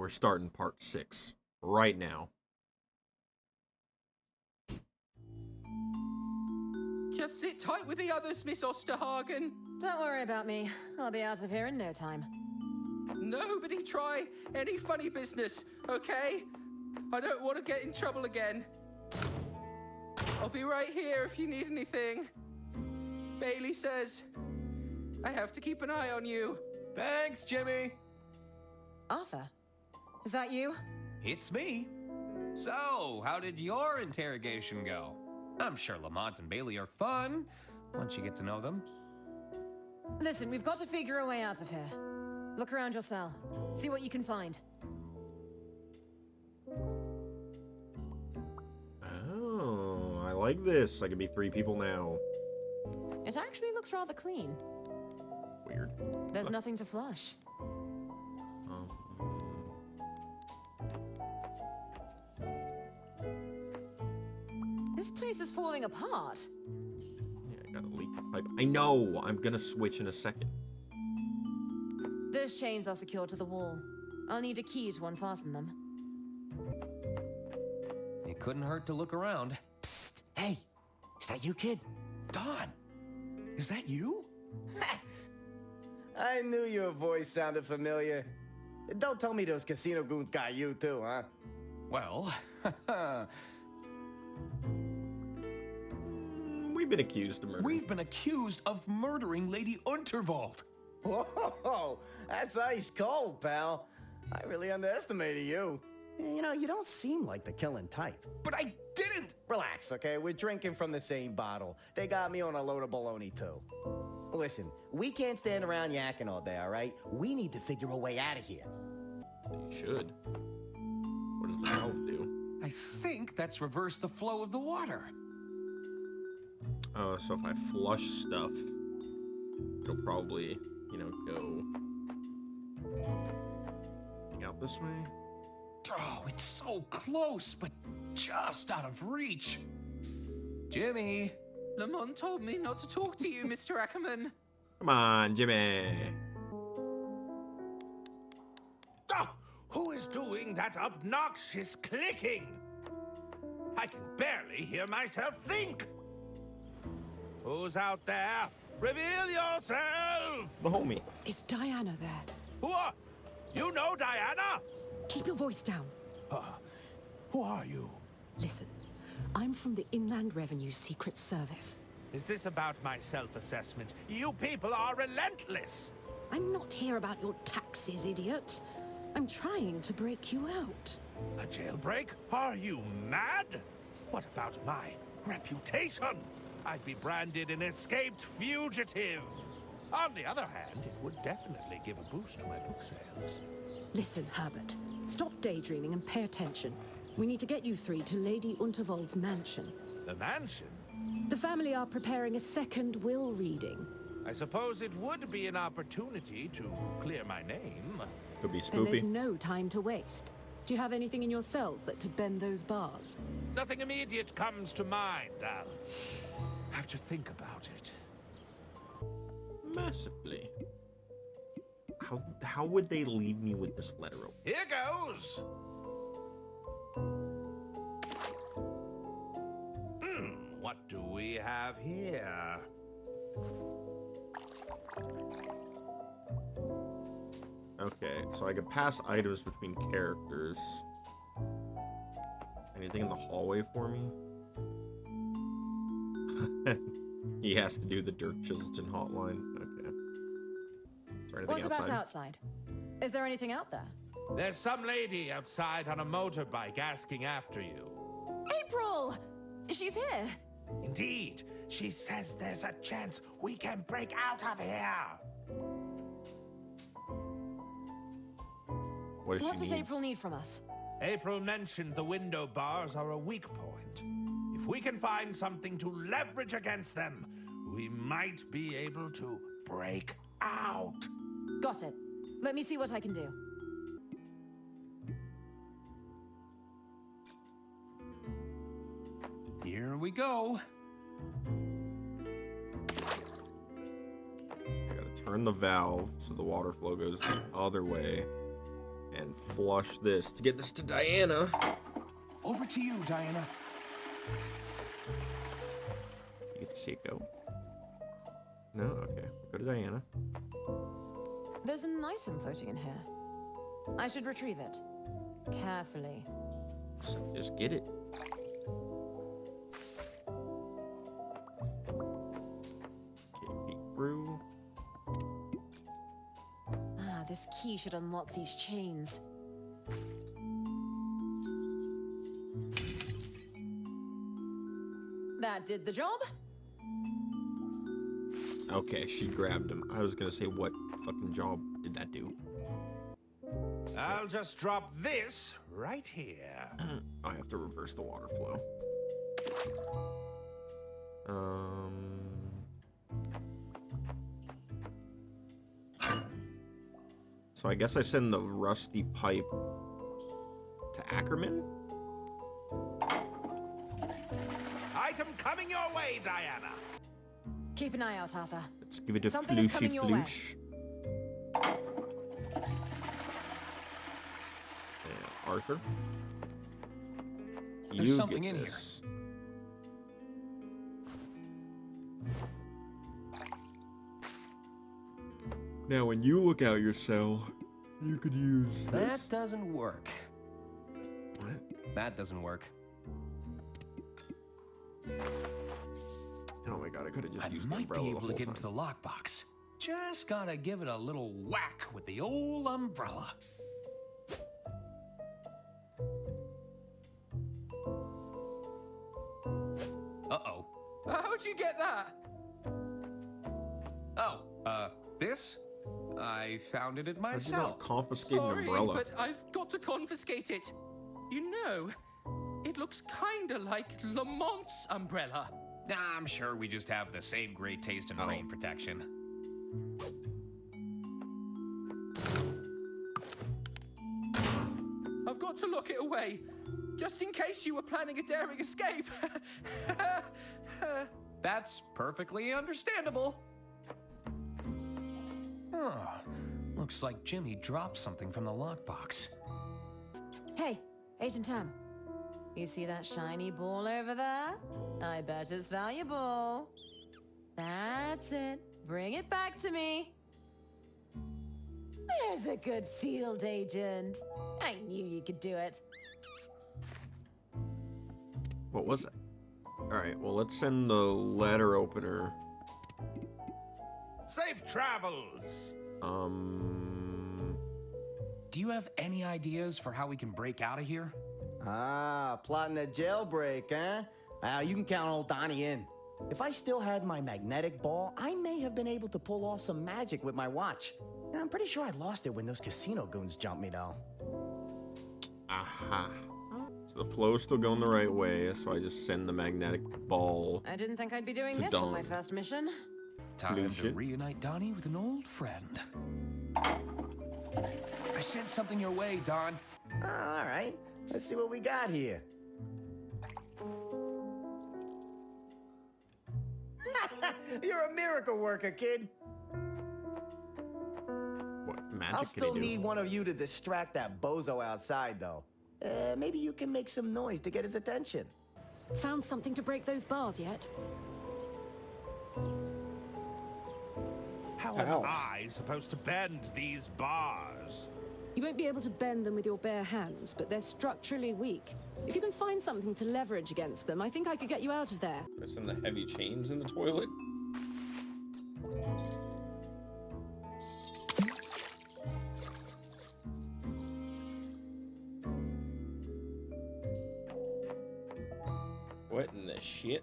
we're starting part 6 right now. Just sit tight with the others, Miss Osterhagen. Don't worry about me. I'll be out of here in no time. Nobody try any funny business, okay? I don't want to get in trouble again. I'll be right here if you need anything. Bailey says I have to keep an eye on you. Thanks, Jimmy. Arthur, is that you? It's me. So, how did your interrogation go? I'm sure Lamont and Bailey are fun once you get to know them. Listen, we've got to figure a way out of here. Look around your cell. See what you can find. Oh, I like this. I can be 3 people now. It actually looks rather clean. Weird. There's nothing to flush. This place is falling apart. Yeah, I got a leak pipe. I know! I'm gonna switch in a second. Those chains are secured to the wall. I'll need a key to unfasten them. It couldn't hurt to look around. Psst. Hey, is that you, kid? Don, is that you? I knew your voice sounded familiar. Don't tell me those casino goons got you too, huh? Well, We've been accused of murder. we've been accused of murdering Lady Unterwald. Whoa, that's ice cold, pal. I really underestimated you. You know, you don't seem like the killing type. But I didn't! Relax, okay? We're drinking from the same bottle. They got me on a load of baloney, too. Listen, we can't stand around yakking all day, all right? We need to figure a way out of here. You should. What does the valve do? I think that's reversed the flow of the water. Oh, so if I flush stuff, it'll probably, you know, go out this way. Oh, it's so close, but just out of reach. Jimmy! Lamont told me not to talk to you, Mr. Ackerman. Come on, Jimmy. Oh, who is doing that obnoxious clicking? I can barely hear myself think. Who's out there? Reveal yourself! The homie. Is Diana there? Who are... You know Diana? Keep your voice down. Who are you? Listen, I'm from the Inland Revenue Secret Service. Is this about my self-assessment? You people are relentless! I'm not here about your taxes, idiot. I'm trying to break you out. A jailbreak? Are you mad? What about my reputation? I'd be branded an escaped fugitive. On the other hand, it would definitely give a boost to my book sales. Listen, Herbert, stop daydreaming and pay attention. We need to get you 3 to Lady Unterwald's mansion. The mansion? The family are preparing a second will reading. I suppose it would be an opportunity to clear my name. Could be And there's spoopy. no time to waste. Do you have anything in your cells that could bend those bars? Nothing immediate comes to mind. I'll have to think about it. Massively. How would they leave me with this letter open? Here goes! What do we have here? Okay, so I can pass items between characters. Anything in the hallway for me? He has to do the Dirk Chisholton hotline. Okay. Is there anything What about outside? outside? Is there anything out there? There's some lady outside on a motorbike asking after you. April! She's here. Indeed, she says there's a chance we can break out of here. What does What she does need? April need from us? April mentioned the window bars are a weak point. If we can find something to leverage against them, we might be able to break out. Got it. Let me see what I can do. Here we go. I gotta turn the valve so the water flow goes the other way. and flush this to get this to Diana. Over to you, Diana. You get to see it go. No? Okay. Go to Diana. There's an item floating in here. I should retrieve it. Carefully. Just get it. Okay, peek through. Ah, this key should unlock these chains. That did the job. Okay, she grabbed him. I was gonna say, what fucking job did that do? I'll just drop this right here. I have to reverse the water flow. So I guess I send the rusty pipe to Ackerman? Item coming your way, Diana. Keep an eye out, Arthur. Let's give it a Something is flooshy coming your way. floosh. Arthur? There's You something get in here. this. Now, when you look out your cell, you could use That this. doesn't work. What? That doesn't work. Oh my god, I could have just I used the might be umbrella the able whole to get time. into the lockbox. Just gotta give it a little whack with the old umbrella. Uh-oh. How'd you get that? Oh, this? I found it at How'd you myself. not confiscate an Sorry, umbrella? but I've got to confiscate it. You know, it looks kinda like Lamont's umbrella. I'm sure we just have the same great taste in Oh. rain protection. I've got to lock it away, just in case you were planning a daring escape. That's perfectly understandable. Oh, looks like Jimmy dropped something from the lockbox. Hey, Agent Tam. You see that shiny ball over there? I bet it's valuable. That's it. Bring it back to me. There's a good field agent. I knew you could do it. What was it? Alright, well, let's send the letter opener. Safe travels. Do you have any ideas for how we can break out of here? Ah, plotting a jailbreak, huh? You can count old Donnie in. If I still had my magnetic ball, I may have been able to pull off some magic with my watch. I'm pretty sure I lost it when those casino goons jumped me, though. Aha. So the flow's still going the right way, so I just send the magnetic ball. I didn't think I'd be doing To this on my Dawn. first mission. Time Blue to shit. reunite Donnie with an old friend. I sent something your way, Don. All right, let's see what we got here. You're a miracle worker, kid. What magic I'll can still he do? need one of you to distract that bozo outside, though. Maybe you can make some noise to get his attention. Found something to break those bars yet? How Ow. am I supposed to bend these bars? You won't be able to bend them with your bare hands, but they're structurally weak. If you can find something to leverage against them, I think I could get you out of there. I send the heavy chains in the toilet. What in the shit?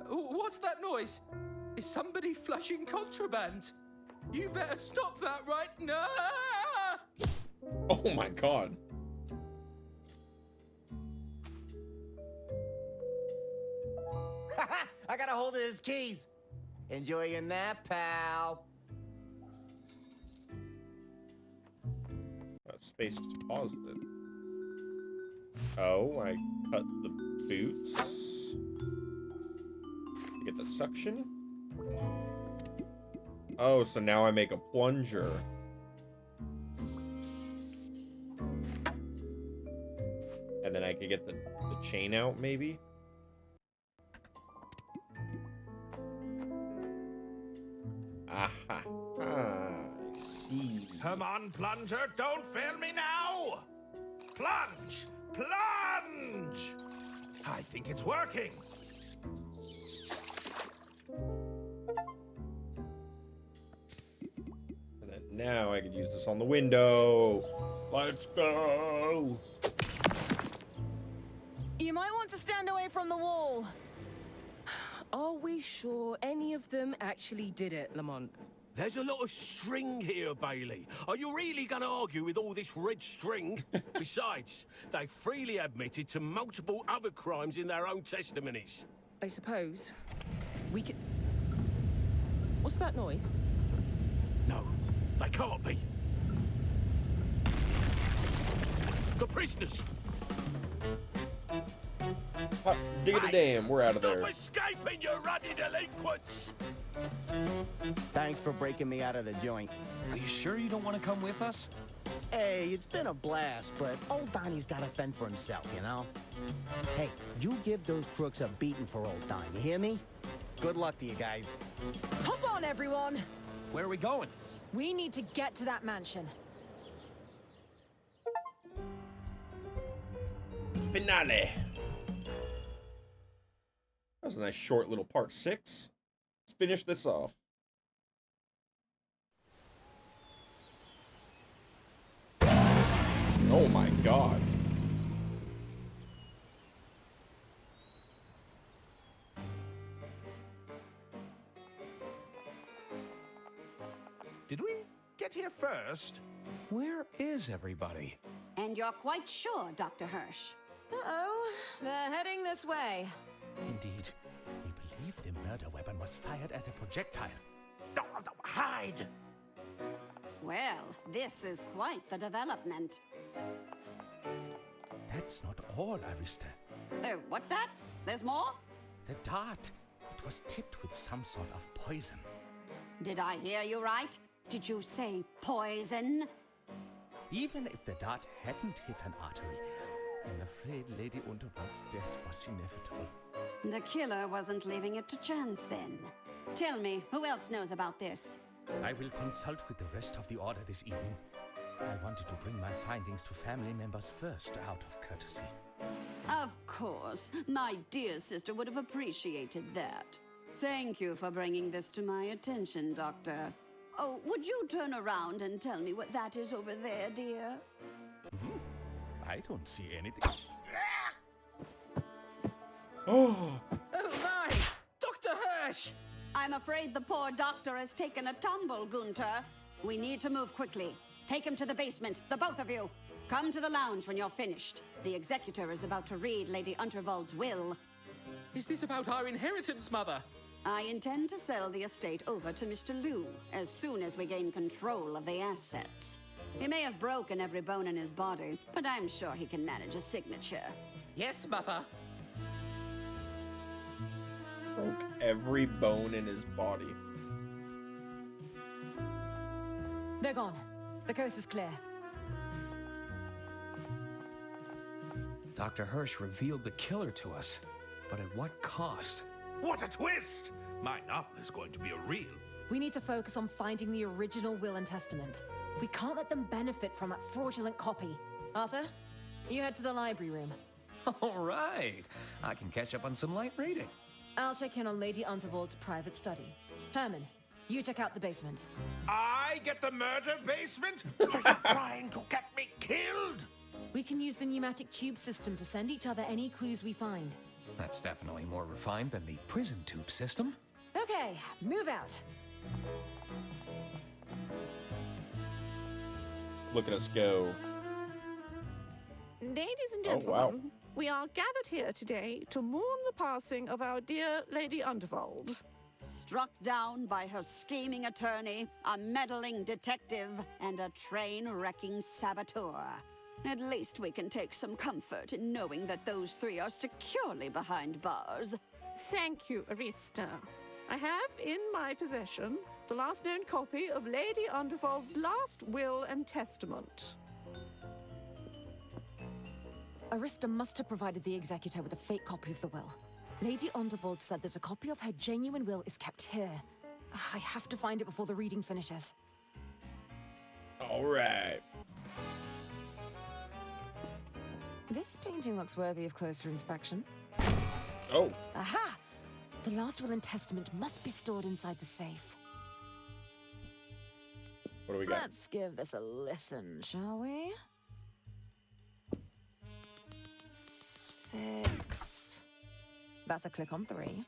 What's that noise? Is somebody flushing contraband? You better stop that right now! Oh my god. I got a hold of his keys. Enjoy your nap, pal. Space is positive. Oh, I cut the boots. get the suction. Oh, so now I make a plunger. And then I could get the chain out, maybe? Aha. I see. Come on, plunger, don't fail me now! Plunge! Plunge! I think it's working. And then now I could use this on the window. Let's go. You might want to stand away from the wall. Are we sure any of them actually did it, Lamont? There's a lot of string here, Bailey. Are you really going to argue with all this red string? Besides, they freely admitted to multiple other crimes in their own testimonies. I suppose we could. What's that noise? No, they can't be. The prisoners! Diggity damn, we're out of there. Stop escaping, you ruddy delinquents! Thanks for breaking me out of the joint. Are you sure you don't want to come with us? Hey, it's been a blast, but old Donnie's got to fend for himself, you know? Hey, you give those crooks a beating for old Don, you hear me? Good luck to you guys. Hop on, everyone. Where are we going? We need to get to that mansion. Finale. That was a nice short little part 6. Let's finish this off. Oh my god. Did we get here first? Where is everybody? And you're quite sure, Dr. Hirsch? Uh-oh, they're heading this way. Indeed. We believe the murder weapon was fired as a projectile. Hide! Well, this is quite the development. That's not all, Arista. Oh, what's that? There's more? The dart. It was tipped with some sort of poison. Did I hear you right? Did you say poison? Even if the dart hadn't hit an artery, I'm afraid Lady Unterwald's death was inevitable. The killer wasn't leaving it to chance then. Tell me, who else knows about this? I will consult with the rest of the Order this evening. I wanted to bring my findings to family members first, out of courtesy. Of course. My dear sister would have appreciated that. Thank you for bringing this to my attention, Doctor. Oh, would you turn around and tell me what that is over there, dear? I don't see anything. Oh. Oh my! Dr. Hirsch! I'm afraid the poor doctor has taken a tumble, Gunter. We need to move quickly. Take him to the basement, the both of you. Come to the lounge when you're finished. The executor is about to read Lady Unterwald's will. Is this about our inheritance, Mother? I intend to sell the estate over to Mr. Liu as soon as we gain control of the assets. He may have broken every bone in his body, but I'm sure he can manage a signature. Yes, Mother. Broke every bone in his body. They're gone. The coast is clear. Dr. Hirsch revealed the killer to us, but at what cost? What a twist! My novel is going to be a real. We need to focus on finding the original will and testament. We can't let them benefit from that fraudulent copy. Arthur, you head to the library room. All right. I can catch up on some light reading. I'll check in on Lady Unterwald's private study. Herman, you check out the basement. I get the murder basement? Are you trying to get me killed? We can use the pneumatic tube system to send each other any clues we find. That's definitely more refined than the prison tube system. Okay, move out. Look at us go. Ladies and Oh, gentlemen, wow. we are gathered here today to mourn the passing of our dear Lady Unterwald. Struck down by her scheming attorney, a meddling detective, and a train-wrecking saboteur. At least we can take some comfort in knowing that those three are securely behind bars. Thank you, Arista. I have in my possession the last known copy of Lady Undervold's last will and testament. Arista must have provided the executor with a fake copy of the will. Lady Undervold said that a copy of her genuine will is kept here. I have to find it before the reading finishes. All right. This painting looks worthy of closer inspection. Oh. Aha! The last will and testament must be stored inside the safe. What do we got? Let's give this a listen, shall we? 6. That's a click on 3.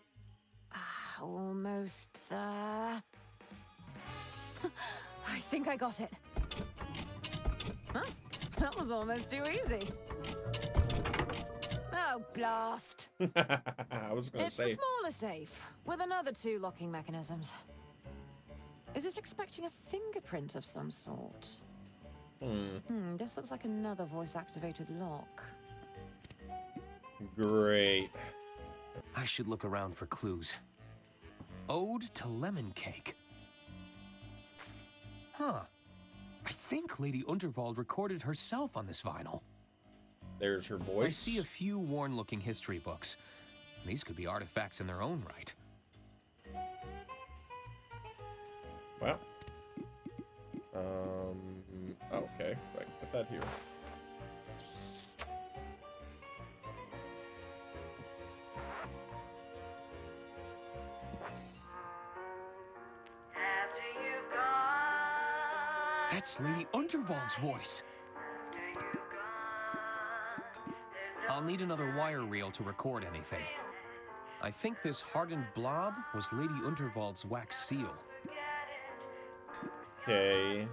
Almost there. I think I got it. Huh? That was almost too easy. Oh, blast. I was going to say. It's a smaller safe, with another 2 locking mechanisms. Is it expecting a fingerprint of some sort? This looks like another voice-activated lock. Great. I should look around for clues. Ode to Lemon Cake. Huh. I think Lady Unterwald recorded herself on this vinyl. There's her voice. I see a few worn-looking history books. These could be artifacts in their own right. Well. Okay. I can put that here. That's Lady Unterwald's voice. I'll need another wire reel to record anything. I think this hardened blob was Lady Unterwald's wax seal. Okay.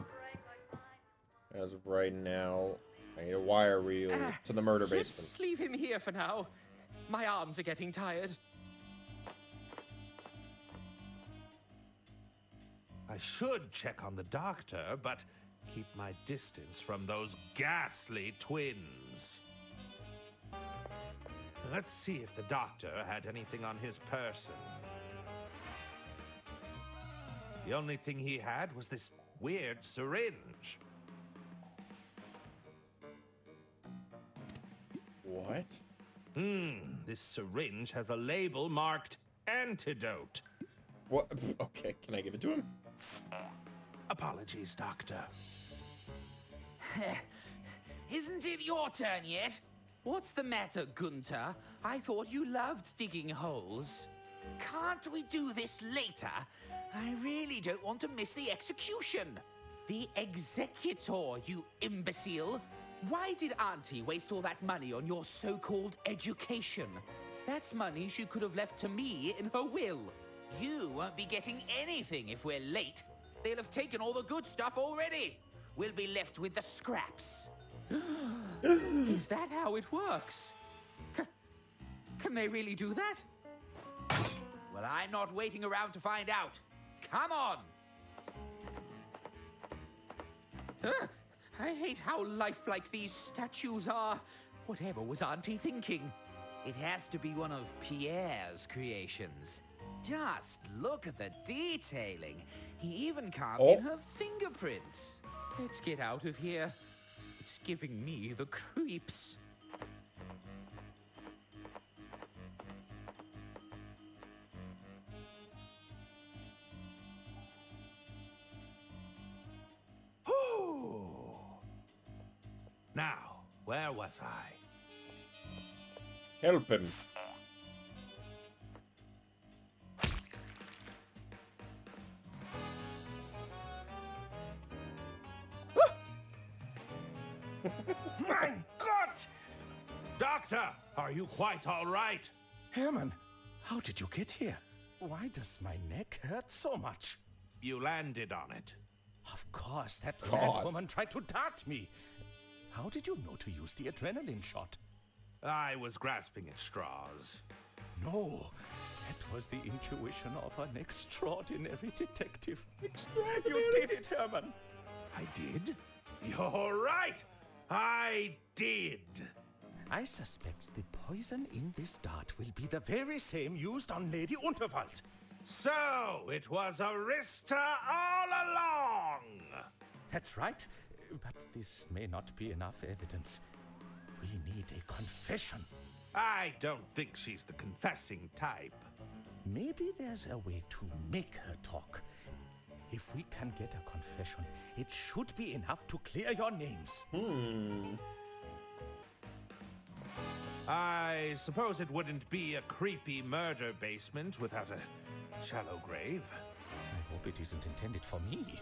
As of right now, I need a wire reel to the murder basement. Just leave him here for now. My arms are getting tired. I should check on the doctor, but keep my distance from those ghastly twins. Let's see if the doctor had anything on his person. The only thing he had was this weird syringe. What? This syringe has a label marked antidote. What? Okay, can I give it to him? Apologies, Doctor. Isn't it your turn yet? What's the matter, Gunter? I thought you loved digging holes. Can't we do this later? I really don't want to miss the execution. The executor, you imbecile. Why did Auntie waste all that money on your so-called education? That's money she could have left to me in her will. You won't be getting anything if we're late. They'll have taken all the good stuff already. We'll be left with the scraps. Is that how it works? Can they really do that? Well, I'm not waiting around to find out. Come on! I hate how lifelike these statues are. Whatever was Auntie thinking? It has to be one of Pierre's creations. Just look at the detailing. He even carved in her fingerprints. Let's get out of here. It's giving me the creeps. Now, where was I? Help him. My God! Doctor, are you quite all right? Herman, how did you get here? Why does my neck hurt so much? You landed on it. Of course, that God. mad woman tried to dart me. How did you know to use the adrenaline shot? I was grasping at straws. No, that was the intuition of an extraordinary detective. Extraordinary. You did it, Herman. I did? You're right! I did! I suspect the poison in this dart will be the very same used on Lady Unterwald. So, it was Arista all along! That's right, but this may not be enough evidence. We need a confession. I don't think she's the confessing type. Maybe there's a way to make her talk. If we can get a confession, it should be enough to clear your names. I suppose it wouldn't be a creepy murder basement without a shallow grave. I hope it isn't intended for me.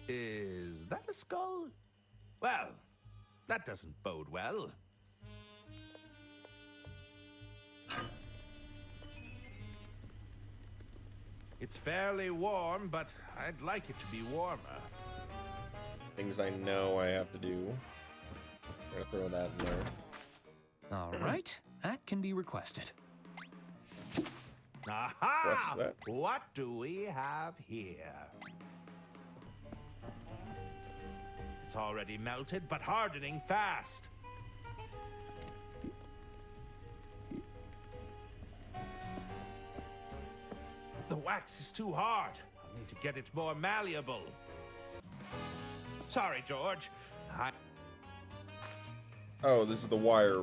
Is that a skull? Well, that doesn't bode well. It's fairly warm, but I'd like it to be warmer. Things I know I have to do. I'm gonna throw that in there. All right, that can be requested. Aha! Press that. What do we have here? It's already melted, but hardening fast. The wax is too hard. I'll need to get it more malleable. Sorry, George. Oh, this is the wire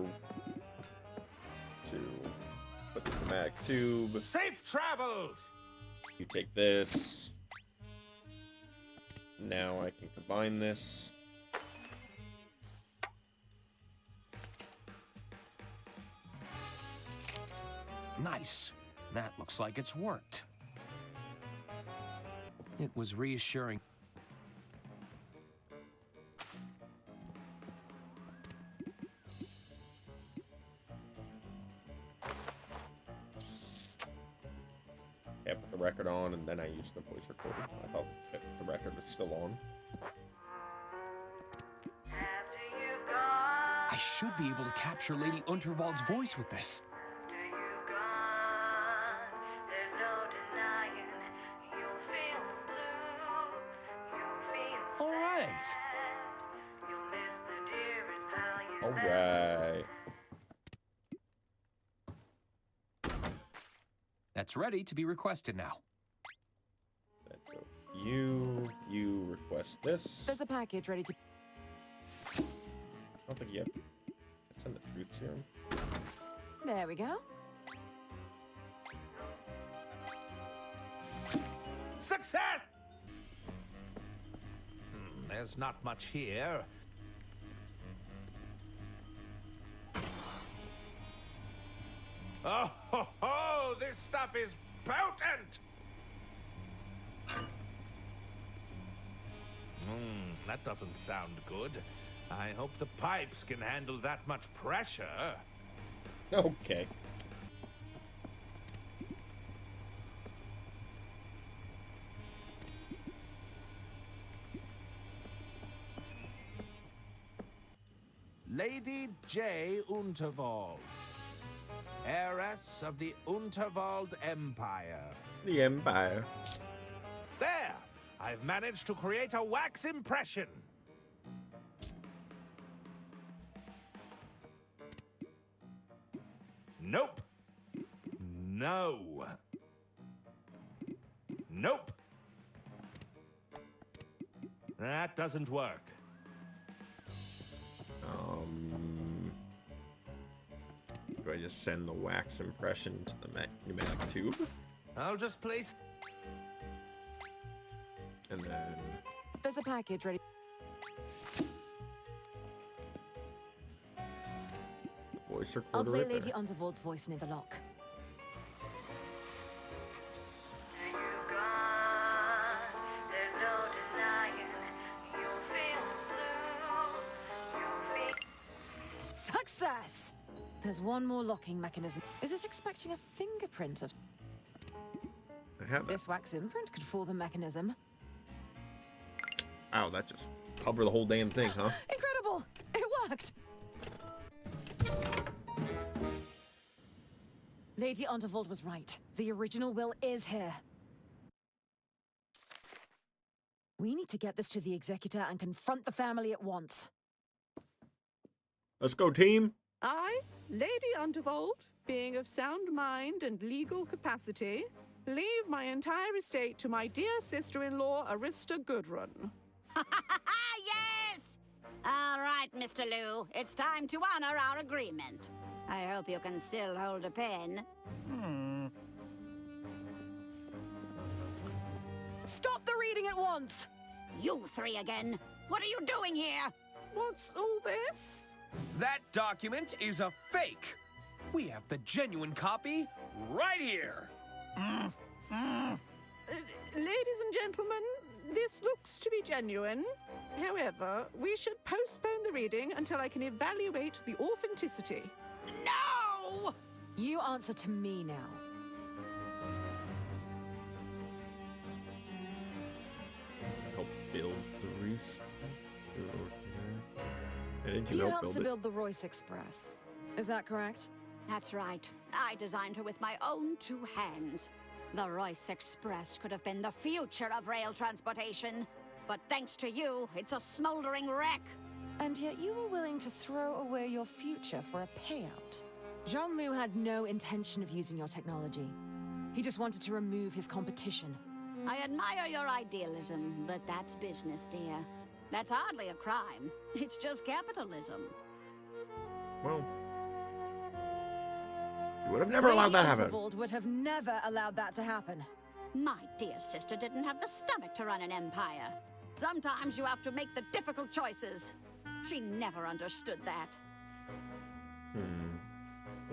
to put the pneumatic tube. Safe travels! You take this. Now I can combine this. Nice. That looks like it's worked. It was reassuring. I put the record on and then I used the voice recorder. I thought the record was still on. I should be able to capture Lady Unterwald's voice with this. All right. All right. That's ready to be requested now. You request this. There's a package ready to... I don't think you have... Send the truth serum. There we go. Success! There's not much here. Oh, ho, ho, this stuff is potent! That doesn't sound good. I hope the pipes can handle that much pressure. Okay. Lady J. Unterwald, heiress of the Unterwald Empire. The Empire. There! I've managed to create a wax impression. Nope. No. Nope. That doesn't work. Do I just send the wax impression to the pneumatic tube? I'll just place... And then... There's a package ready. Voice I'll recorder play right Lady there. Unterwald's voice near the lock. Success! There's one more locking mechanism. Is it expecting a fingerprint of... I have that. This wax imprint could fool the mechanism. Ow, that just covered the whole damn thing, huh? Incredible! It worked! Lady Unterwald was right. The original will is here. We need to get this to the executor and confront the family at once. Let's go, team. I, Lady Undervold, being of sound mind and legal capacity, leave my entire estate to my dear sister-in-law, Arista Goodrun. Yes! All right, Mr. Lou. It's time to honor our agreement. I hope you can still hold a pen. Stop the reading at once! You three again. What are you doing here? What's all this? That document is a fake. We have the genuine copy right here. Ladies and gentlemen, this looks to be genuine. However, we should postpone the reading until I can evaluate the authenticity. No! You answer to me now. Help build the Reese. Didn't You help helped build to it? build the Royce Express. Is that correct? That's right. I designed her with my own two hands. The Royce Express could have been the future of rail transportation. But thanks to you, it's a smoldering wreck. And yet you were willing to throw away your future for a payout. Jean-Loup had no intention of using your technology. He just wanted to remove his competition. I admire your idealism, but that's business, dear. That's hardly a crime. It's just capitalism. Well, you would have never allowed that to happen. Undervold would have never allowed that to happen. My dear sister didn't have the stomach to run an empire. Sometimes you have to make the difficult choices. She never understood that.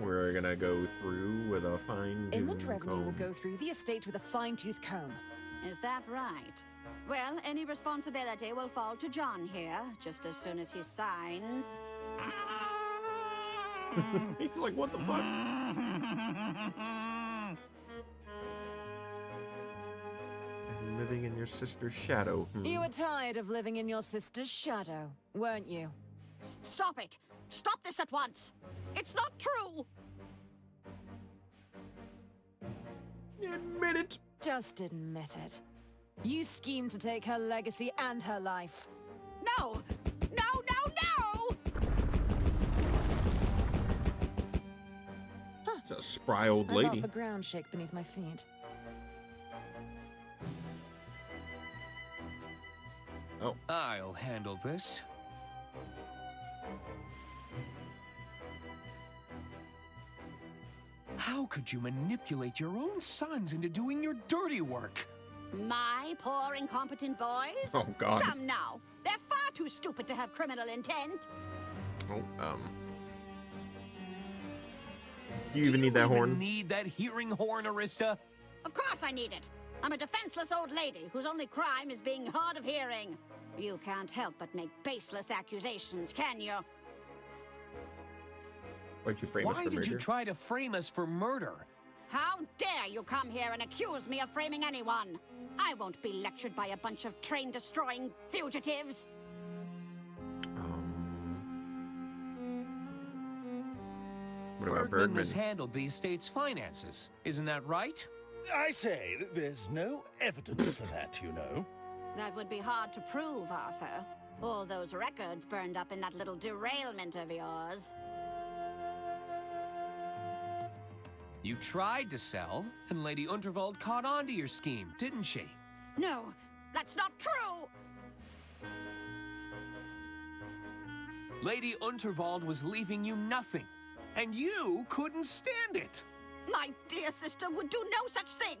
We're gonna go through with a fine-tooth Inland revenue will comb. go through the estate with a fine-tooth comb. Is that right? Well, any responsibility will fall to John here, just as soon as he signs. He's like, what the fuck? And living in your sister's shadow. You were tired of living in your sister's shadow, weren't you? Stop it! Stop this at once! It's not true! Admit it! Just admit it. You schemed to take her legacy and her life. No! No, no, no! It's a spry old I lady. felt the ground shake beneath my feet. Oh. I'll handle this. How could you manipulate your own sons into doing your dirty work? My poor incompetent boys? Oh, God. Come now. They're far too stupid to have criminal intent. Oh, Do you even need that horn? Need that hearing horn, Arista? Of course I need it. I'm a defenseless old lady whose only crime is being hard of hearing. You can't help but make baseless accusations, can you? Why'd you frame us Why for did murder? you try to frame us for murder? How dare you come here and accuse me of framing anyone? I won't be lectured by a bunch of train-destroying fugitives. What about Bergman Bergman? mishandled the estate's finances. Isn't that right? I say, there's no evidence for that, you know. That would be hard to prove, Arthur. All those records burned up in that little derailment of yours. You tried to sell, and Lady Unterwald caught on to your scheme, didn't she? No, that's not true! Lady Unterwald was leaving you nothing, and you couldn't stand it. My dear sister would do no such thing!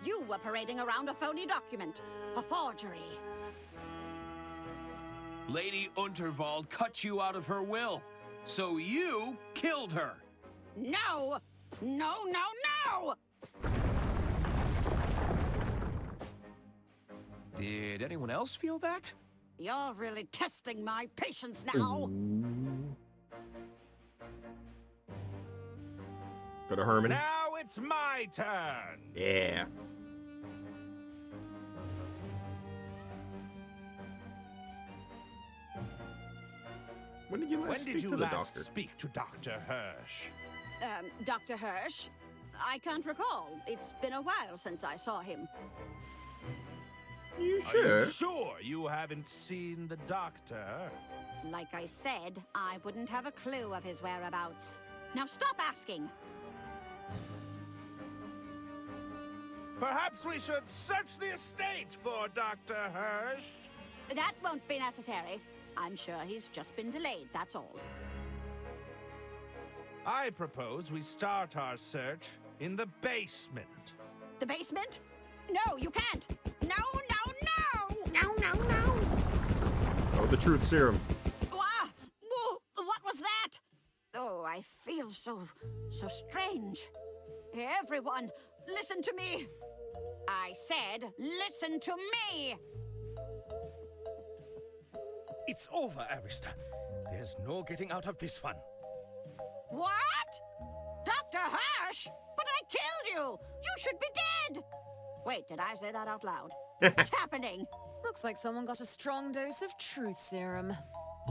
You were parading around a phony document, a forgery. Lady Unterwald cut you out of her will, so you killed her. No! No, no, no! Did anyone else feel that? You're really testing my patience now. Go to Herman. Now it's my turn. Yeah. When did you last speak to the doctor? Speak to Dr. Hirsch? Dr. Hirsch? I can't recall. It's been a while since I saw him. You Are sure? you sure you haven't seen the doctor? Like I said, I wouldn't have a clue of his whereabouts. Now stop asking. Perhaps we should search the estate for Dr. Hirsch. That won't be necessary. I'm sure he's just been delayed, that's all. I propose we start our search in the basement. The basement? No, you can't! No, no, no! No, no, no! Oh, the truth serum. Whoa, what was that? Oh, I feel so strange. Everyone, listen to me. I said, listen to me. It's over, Arista. There's no getting out of this one. What? Dr. Hirsch? But I killed you! You should be dead! Wait, did I say that out loud? What's happening? Looks like someone got a strong dose of truth serum.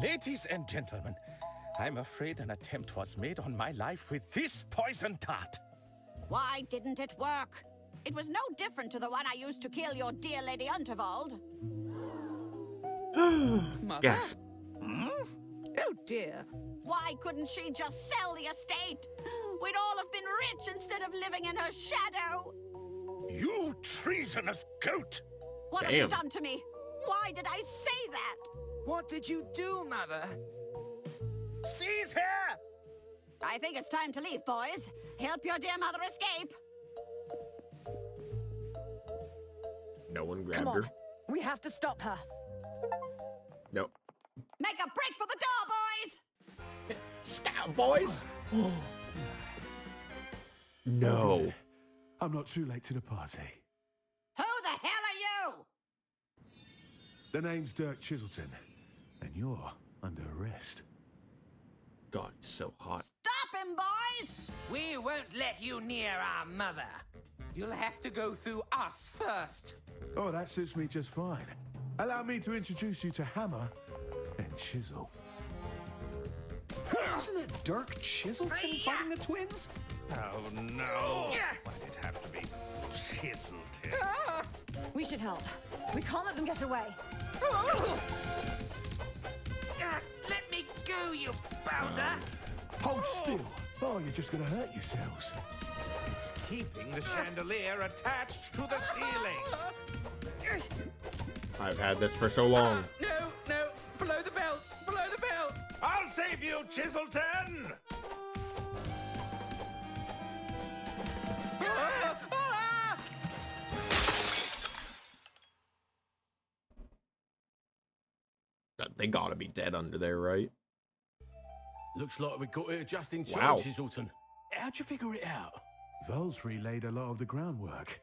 Ladies and gentlemen, I'm afraid an attempt was made on my life with this poison dart. Why didn't it work? It was no different to the one I used to kill your dear Lady Unterwald. Gasp. Oh dear. Why couldn't she just sell the estate? We'd all have been rich instead of living in her shadow. You treasonous goat! What have you done to me? Why did I say that? What did you do, Mother? Seize her! I think it's time to leave, boys. Help your dear mother escape. No one Come grabbed on. her. We have to stop her. Nope. Make a break for the door, boys! Scout, boys! No. I'm not too late to the party. Who the hell are you? The name's Dirk Chiselton, and you're under arrest. God, he's so hot. Stop him, boys! We won't let you near our mother. You'll have to go through us first. Oh, that suits me just fine. Allow me to introduce you to Hammer and Chisel. Isn't it Dirk Chiselton fighting the twins? Oh, no. Why'd it have to be Chiselton? We should help. We can't let them get away. Let me go, you bounder! Hold still. Oh, you're just gonna hurt yourselves. It's keeping the chandelier attached to the ceiling. I've had this for so long. No, below the belt, below the belt! I'll save you, Chiselton! They gotta be dead under there, right? Looks like we got here just in time, Wow. Chiselton. How'd you figure it out? Volsbury laid a lot of the groundwork.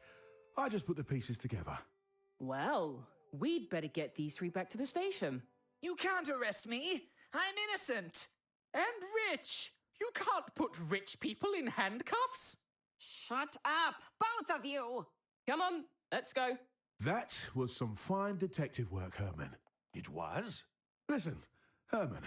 I just put the pieces together. Well, we'd better get these three back to the station. You can't arrest me. I'm innocent. And rich. You can't put rich people in handcuffs. Shut up, both of you! Come on, let's go. That was some fine detective work, Herman. It was? Listen, Herman,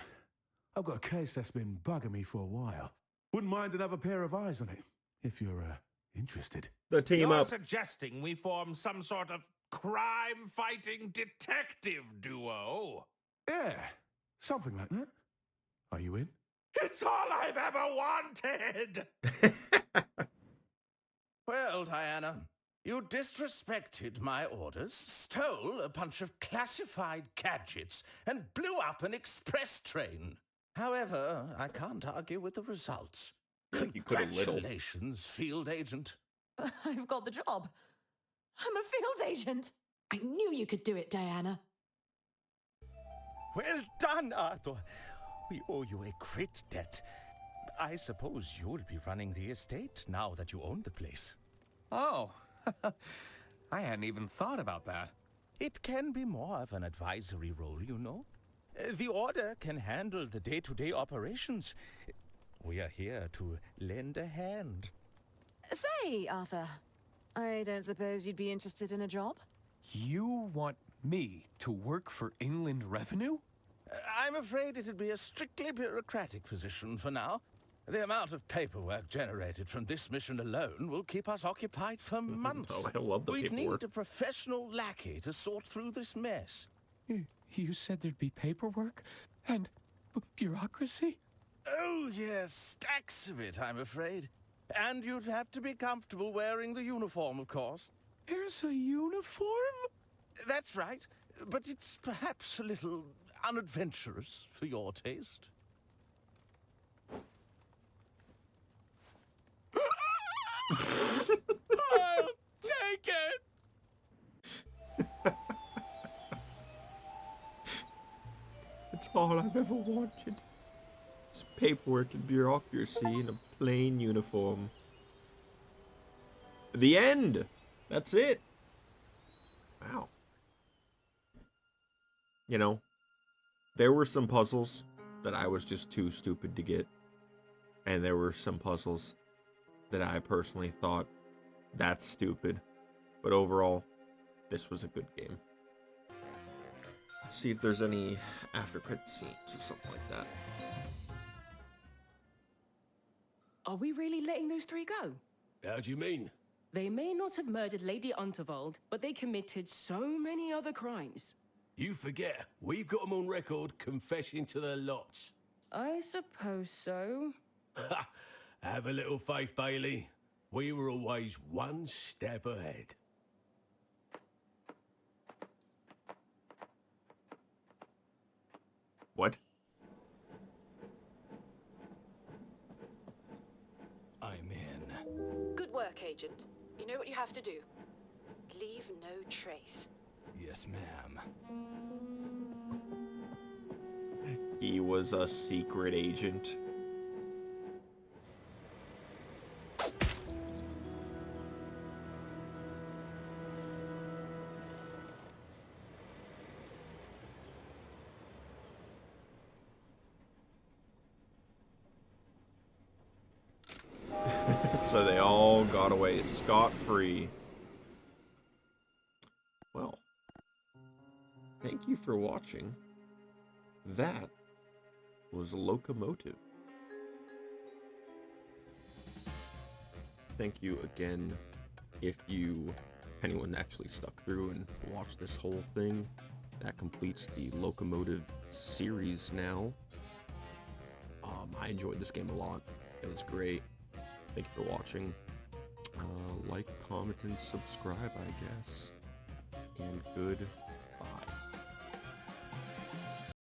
I've got a case that's been bugging me for a while. Wouldn't mind another pair of eyes on it, if you're interested. The team You're up. suggesting we form some sort of crime-fighting detective duo? Yeah, something like that. Are you in? It's all I've ever wanted! Well, Diana, you disrespected my orders, stole a bunch of classified gadgets, and blew up an express train. However, I can't argue with the results. You could have little. Congratulations, field agent. I've got the job. I'm a field agent. I knew you could do it, Diana. Well done, Arthur. We owe you a great debt. I suppose you'll be running the estate now that you own the place. Oh, I hadn't even thought about that. It can be more of an advisory role, you know. The Order can handle the day-to-day operations. We are here to lend a hand. Say, Arthur, I don't suppose you'd be interested in a job? You want me to work for Inland Revenue? I'm afraid it'd be a strictly bureaucratic position for now. The amount of paperwork generated from this mission alone will keep us occupied for months. Oh, I love the We'd paperwork. need a professional lackey to sort through this mess. You said there'd be paperwork? And bureaucracy? Oh, yes, stacks of it, I'm afraid. And you'd have to be comfortable wearing the uniform, of course. There's a uniform? That's right, but it's perhaps a little unadventurous for your taste. I'll take it! It's all I've ever wanted. It's paperwork and bureaucracy in a plain uniform. The end! That's it! Wow. You know, there were some puzzles that I was just too stupid to get. And there were some puzzles that I personally thought, that's stupid. But overall, this was a good game. Let's see if there's any after credit scenes or something like that. Are we really letting those three go? How do you mean? They may not have murdered Lady Unterwald, but they committed so many other crimes. You forget, we've got them on record confessing to the lots. I suppose so. Have a little faith, Bailey. We were always one step ahead. What? I'm in. Good work, Agent. You know what you have to do. Leave no trace. Yes, ma'am. He was a secret agent. So they all got away scot-free. Well, thank you for watching. That was Locomotive. Thank you again if anyone actually stuck through and watched this whole thing. That completes the Locomotive series now. I enjoyed this game a lot. It was great. Thank you for watching. Like, comment, and subscribe, I guess. And goodbye.